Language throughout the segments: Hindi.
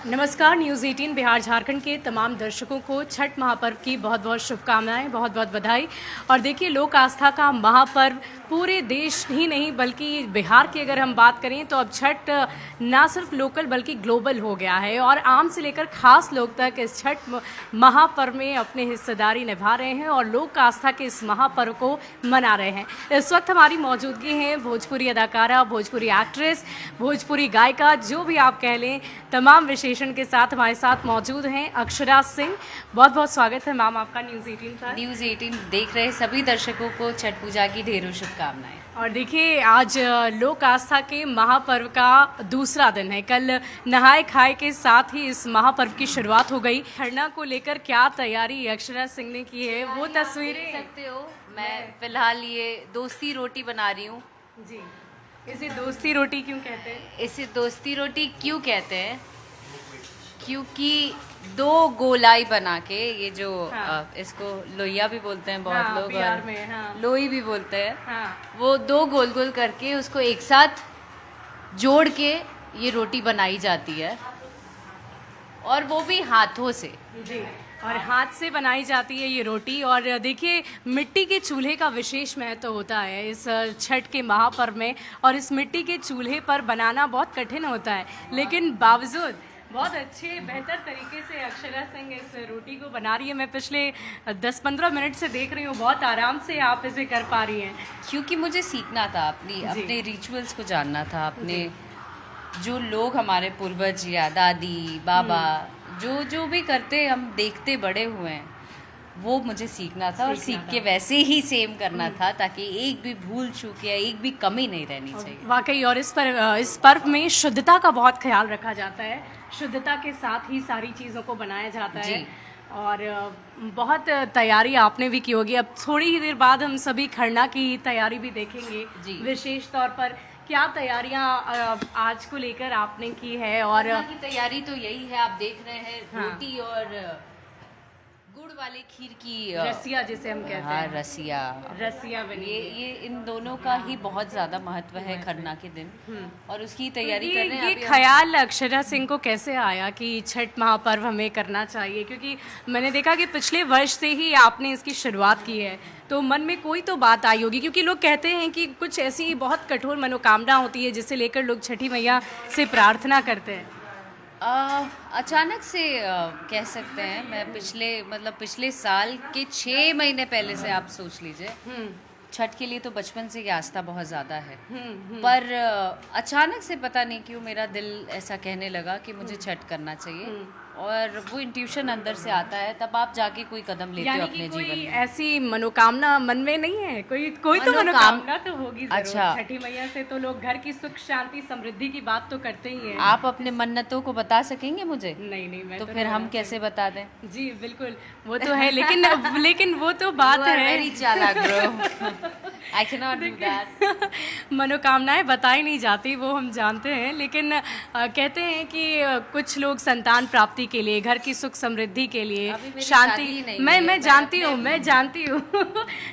नमस्कार। न्यूज़ 18 बिहार झारखंड के तमाम दर्शकों को छठ महापर्व की बहुत बहुत शुभकामनाएं, बहुत बहुत बधाई। और देखिए, लोक आस्था का महापर्व पूरे देश ही नहीं बल्कि बिहार की अगर हम बात करें तो अब छठ ना सिर्फ लोकल बल्कि ग्लोबल हो गया है और आम से लेकर खास लोग तक इस छठ महापर्व में अपनी हिस्सेदारी निभा रहे हैं और लोक आस्था के इस महापर्व को मना रहे हैं। इस वक्त हमारी मौजूदगी है भोजपुरी अदाकारा, भोजपुरी एक्ट्रेस, भोजपुरी गायिका, जो भी आप कह लें, तमाम विशेषण के साथ हमारे साथ मौजूद हैं अक्षरा सिंह। बहुत बहुत स्वागत है मैम आपका न्यूज़ 18 पर। न्यूज़ 18 देख रहे सभी दर्शकों को छठ पूजा की ढेरों शुभकामनाएं। और देखिए, आज लोक आस्था के महापर्व का दूसरा दिन है। कल नहाए खाए के साथ ही इस महापर्व की शुरुआत हो गई। खरना को लेकर क्या तैयारी अक्षरा सिंह ने की है, वो तस्वीरें देख सकते हो। मैं फिलहाल ये दोस्ती रोटी बना रही हूँ जी। इसे दोस्ती रोटी क्यों कहते हैं? इसे दोस्ती रोटी क्यों कहते हैं? क्योंकि दो गोलाई बना के, ये जो इसको लोहिया भी बोलते हैं बहुत लोग, बिहार में लोई भी बोलते हैं। हाँ। वो दो गोल गोल करके उसको एक साथ जोड़ के ये रोटी बनाई जाती है, और वो भी हाथों से जी। और हाथ से बनाई जाती है ये रोटी। और देखिए, मिट्टी के चूल्हे का विशेष महत्व होता है इस छठ के महापर्व में, और इस मिट्टी के चूल्हे पर बनाना बहुत कठिन होता है, लेकिन बावजूद बहुत अच्छे बेहतर तरीके से अक्षरा सिंह इस रोटी को बना रही है। मैं पिछले 10-15 मिनट से देख रही हूँ, बहुत आराम से आप इसे कर पा रही हैं। क्योंकि मुझे सीखना था, अपने रिचुअल्स को जानना था, अपने जो लोग हमारे पूर्वज या दादी बाबा जो भी करते हम देखते बड़े हुए हैं, वो मुझे सीखना था और सीख के वैसे ही सेम करना था, ताकि एक भी भूल चूक या एक भी कमी नहीं रहनी चाहिए। वाकई। और इस पर्व में शुद्धता का बहुत ख्याल रखा जाता है। शुद्धता के साथ ही सारी चीज़ों को बनाया जाता है। और बहुत तैयारी आपने भी की होगी। अब थोड़ी ही देर बाद हम सभी खरना की तैयारी भी देखेंगे विशेष तौर पर। क्या तैयारियां आज को लेकर आपने की है? और खरना की तैयारी तो यही है, आप देख रहे हैं, रोटी और गुड़ वाले खीर की रसिया जिसे हम कहते हैं। रसिया बनी। ये इन दोनों का ही बहुत ज्यादा महत्व है खरना के दिन, और उसकी तैयारी कर रहे हैं। ये ख्याल अक्षरा सिंह को कैसे आया कि छठ महापर्व हमें करना चाहिए? क्योंकि मैंने देखा कि पिछले वर्ष से ही आपने इसकी शुरुआत की है, तो मन में कोई तो बात आई होगी, क्योंकि लोग कहते हैं कि कुछ ऐसी बहुत कठोर मनोकामना होती है जिसे लेकर लोग छठी मैया से प्रार्थना करते हैं। अचानक से कह सकते हैं। मैं पिछले साल के 6 महीने पहले से आप सोच लीजिए, छठ के लिए तो बचपन से ही आस्था बहुत ज़्यादा है, पर अचानक से पता नहीं क्यों मेरा दिल ऐसा कहने लगा कि मुझे छठ करना चाहिए, और वो इंट्यूशन अंदर से आता है, तब आप जाके कोई कदम लेते हो अपने जीवन में। ऐसी मनोकामना मन में नहीं है? कोई तो मनोकामना तो होगी जरूर। अच्छा, छठी मैया से तो लोग घर की सुख शांति समृद्धि की बात तो करते ही हैं। आप अपने मन्नतों को बता सकेंगे मुझे? नहीं, मैं तो फिर हम कैसे बता दें? जी बिल्कुल, वो तो है, लेकिन वो तो बात है। वेरी चालाक bro. I cannot do that. मनोकामनाएं बताई नहीं जाती, वो हम जानते हैं, लेकिन कहते हैं कि कुछ लोग संतान प्राप्ति के लिए, घर की सुख समृद्धि के लिए, शांति, मैं जानती हूँ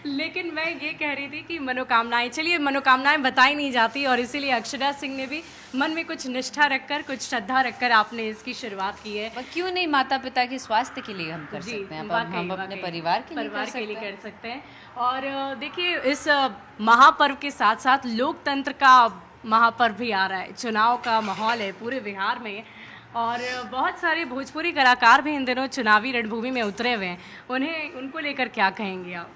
लेकिन मैं ये कह रही थी कि मनोकामनाएं, चलिए मनोकामनाएं बताई नहीं जाती, और इसीलिए अक्षरा सिंह ने भी मन में कुछ निष्ठा रखकर, कुछ श्रद्धा रखकर आपने इसकी शुरुआत की है। क्यों नहीं, माता पिता के स्वास्थ्य के लिए हम कर सकते हैं, हम अपने परिवार के लिए कर सकते हैं। और देखिए, इस महापर्व के साथ साथ लोकतंत्र का महापर्व भी आ रहा है। चुनाव का माहौल है पूरे बिहार में, और बहुत सारे भोजपुरी कलाकार भी इन दिनों चुनावी रणभूमि में उतरे हुए हैं। उनको लेकर क्या कहेंगे आप?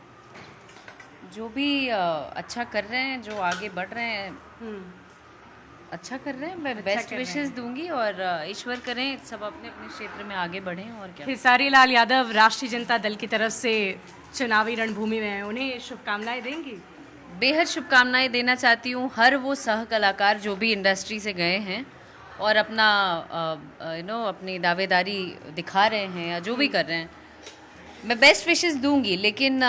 जो भी अच्छा कर रहे हैं, जो आगे बढ़ रहे हैं, अच्छा कर रहे हैं, मैं बेस्ट विशेस दूंगी, और ईश्वर करें सब अपने अपने क्षेत्र में आगे बढ़ें। और क्या, खेसारी लाल यादव राष्ट्रीय जनता दल की तरफ से चुनावी रणभूमि में हैं, उन्हें शुभकामनाएं देंगी? बेहद शुभकामनाएं देना चाहती हूँ। हर वो सह कलाकार जो भी इंडस्ट्री से गए हैं और अपना अपनी दावेदारी दिखा रहे हैं या जो भी कर रहे हैं, मैं बेस्ट विशेस दूंगी। लेकिन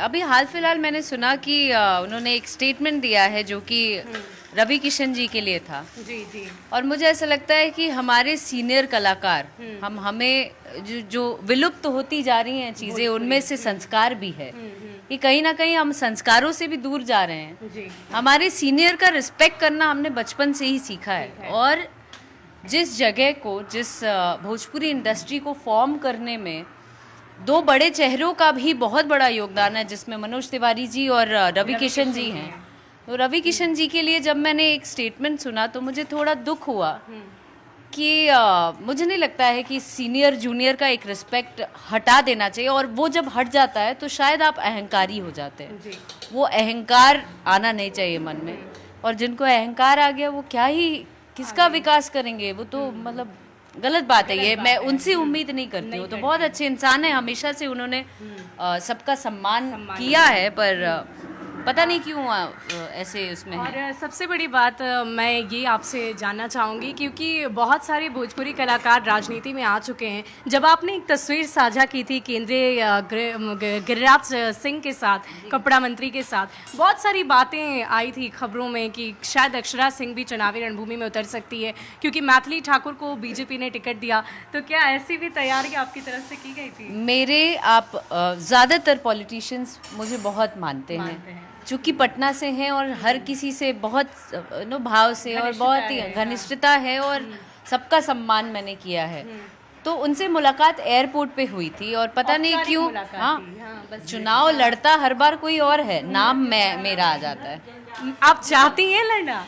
अभी हाल फिलहाल मैंने सुना कि उन्होंने एक स्टेटमेंट दिया है जो कि रवि किशन जी के लिए था। जी। और मुझे ऐसा लगता है कि हमारे सीनियर कलाकार, हमें जो विलुप्त होती जा रही हैं चीज़ें, उनमें से संस्कार भी है कि कहीं ना कहीं हम संस्कारों से भी दूर जा रहे हैं। हमारे सीनियर का रिस्पेक्ट करना हमने बचपन से ही सीखा है, और जिस जगह को, जिस भोजपुरी इंडस्ट्री को फॉर्म करने में दो बड़े चेहरों का भी बहुत बड़ा योगदान है, जिसमें मनोज तिवारी जी और रवि किशन जी हैं। तो रवि किशन जी के लिए जब मैंने एक स्टेटमेंट सुना तो मुझे थोड़ा दुख हुआ कि मुझे नहीं लगता है कि सीनियर जूनियर का एक रिस्पेक्ट हटा देना चाहिए, और वो जब हट जाता है तो शायद आप अहंकारी हो जाते हैं। वो अहंकार आना नहीं चाहिए मन में, और जिनको अहंकार आ गया वो क्या ही किसका विकास करेंगे, वो तो मतलब गलत बात है। ये मैं उनसे उम्मीद नहीं करती हूँ। तो बहुत अच्छे इंसान है, हमेशा से उन्होंने सबका सम्मान किया है, पर पता नहीं क्यों ऐसे उसमें है। और सबसे बड़ी बात मैं ये आपसे जानना चाहूँगी, क्योंकि बहुत सारे भोजपुरी कलाकार राजनीति में आ चुके हैं। जब आपने एक तस्वीर साझा की थी केंद्रीय गिरिराज सिंह के साथ, कपड़ा मंत्री के साथ, बहुत सारी बातें आई थी खबरों में कि शायद अक्षरा सिंह भी चुनावी रणभूमि में उतर सकती है क्योंकि मैथिली ठाकुर को बीजेपी ने टिकट दिया। तो क्या ऐसी भी तैयारी आपकी तरफ से की गई थी? मेरे आप ज़्यादातर पॉलिटिशियंस मुझे बहुत मानते हैं, चूँकि पटना से हैं और हर किसी से बहुत भाव से और बहुत ही घनिष्ठता है, और सबका सम्मान मैंने किया है। तो उनसे मुलाकात एयरपोर्ट पे हुई थी, और पता नहीं क्यों चुनाव लड़ता हर बार कोई और है, नाम मेरा आ जाता है। आप चाहती हैं लड़ना?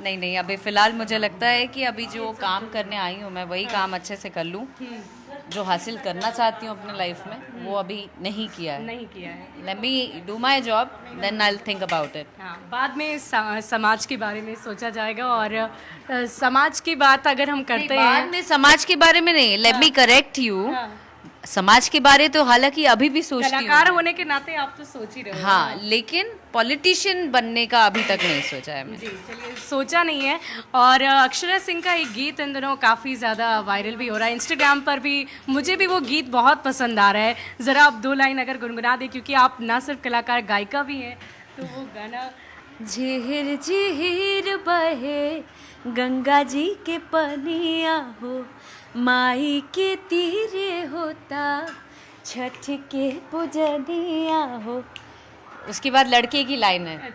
नहीं, अभी फिलहाल मुझे लगता है कि अभी जो काम करने आई हूँ मैं वही काम अच्छे से कर लूँ। जो हासिल करना चाहती हूँ अपने लाइफ में वो अभी नहीं किया है। Let me do my job, then I'll think about it. हाँ, बाद में समाज के बारे में सोचा जाएगा। और समाज की बात अगर हम करते हैं, बाद में समाज के बारे में नहीं, let me correct you. समाज के बारे तो हालांकि अभी भी सोचती हूँ, कलाकार होने के नाते आप तो सोच ही रहे हो। हाँ, लेकिन पॉलिटिशियन बनने का अभी तक नहीं सोचा है मैंने। जी, चलिए, सोचा नहीं है। और अक्षरा सिंह का एक गीत इन दिनों काफ़ी ज़्यादा वायरल भी हो रहा है, इंस्टाग्राम पर भी। मुझे भी वो गीत बहुत पसंद आ रहा है। ज़रा आप 2 लाइन अगर गुनगुना दें, क्योंकि आप ना सिर्फ कलाकार, गायिका भी हैं, तो वो गाना। झीर झीर बहे गंगा जी के पनिया हो, माई के तीरे होता छठ के पूजनिया हो। उसके बाद लड़के की लाइन है,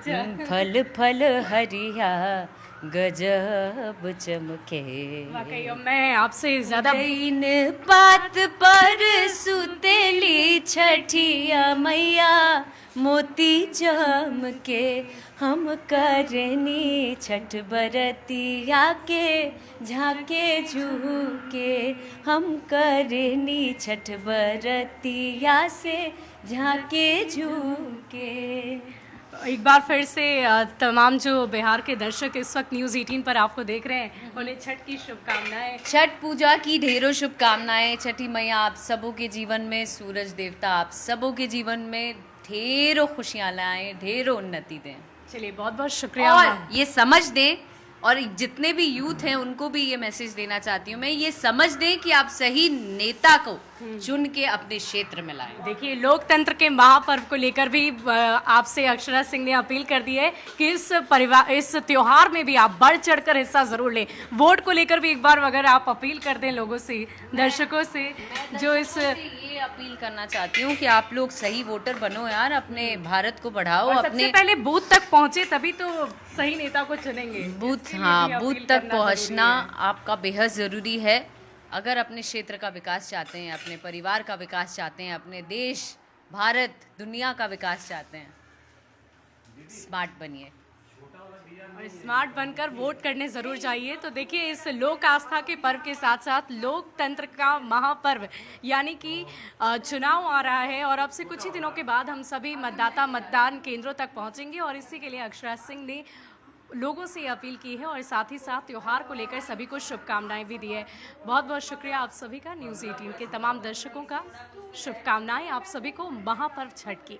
फल फल हरिया गजब चमके। वाकई मैं आपसे ज़्यादा इन बात पर सुतेली छठिया मैया मोती चमके, हम करनी छठ बरतिया के झाके झूके, हम करनी छठ बरतिया से झाके झूके। एक बार फिर से तमाम जो बिहार के दर्शक इस वक्त न्यूज़ 18 पर आपको देख रहे हैं, उन्हें छठ की शुभकामनाएं। छठ पूजा की ढेरों शुभकामनाएं। छठी मैया आप सबों के जीवन में, सूरज देवता आप सबों के जीवन में ढेरों खुशियां लाएं, ढेरों उन्नति दें। चलिए, बहुत बहुत शुक्रिया। और ये समझ दें, और जितने भी यूथ हैं उनको भी ये मैसेज देना चाहती हूँ मैं, ये समझ दें कि आप सही नेता को चुन के अपने क्षेत्र में लाएं। देखिए, लोकतंत्र के महापर्व को लेकर भी आपसे अक्षरा सिंह ने अपील कर दी है कि इस त्योहार में भी आप बढ़ चढ़कर हिस्सा जरूर लें। वोट को लेकर भी एक बार अगर आप अपील कर दें लोगों से, दर्शकों से, जो इस ये अपील करना चाहती हूँ कि आप लोग सही वोटर बनो यार, अपने भारत को बढ़ाओ। और सबसे पहले बूथ तक पहुंचे, तभी तो सही नेता को चुनेंगे। बूथ तक पहुंचना आपका बेहद ज़रूरी है। अगर अपने क्षेत्र का विकास चाहते हैं, अपने परिवार का विकास चाहते हैं, अपने देश, भारत, दुनिया का विकास चाहते हैं, स्मार्ट बनिए। और स्मार्ट बनकर वोट करने जरूर चाहिए। तो देखिए, इस लोक आस्था के पर्व के साथ साथ लोकतंत्र का महापर्व यानी कि चुनाव आ रहा है, और अब से कुछ ही दिनों के बाद हम सभी मतदाता मतदान केंद्रों तक पहुंचेंगे। और इसी के लिए अक्षरा सिंह ने लोगों से अपील की है, और साथ ही साथ त्यौहार को लेकर सभी को शुभकामनाएं भी दी है। बहुत बहुत शुक्रिया आप सभी का, न्यूज़ 18 के तमाम दर्शकों का। शुभकामनाएं आप सभी को महापर्व छठ की।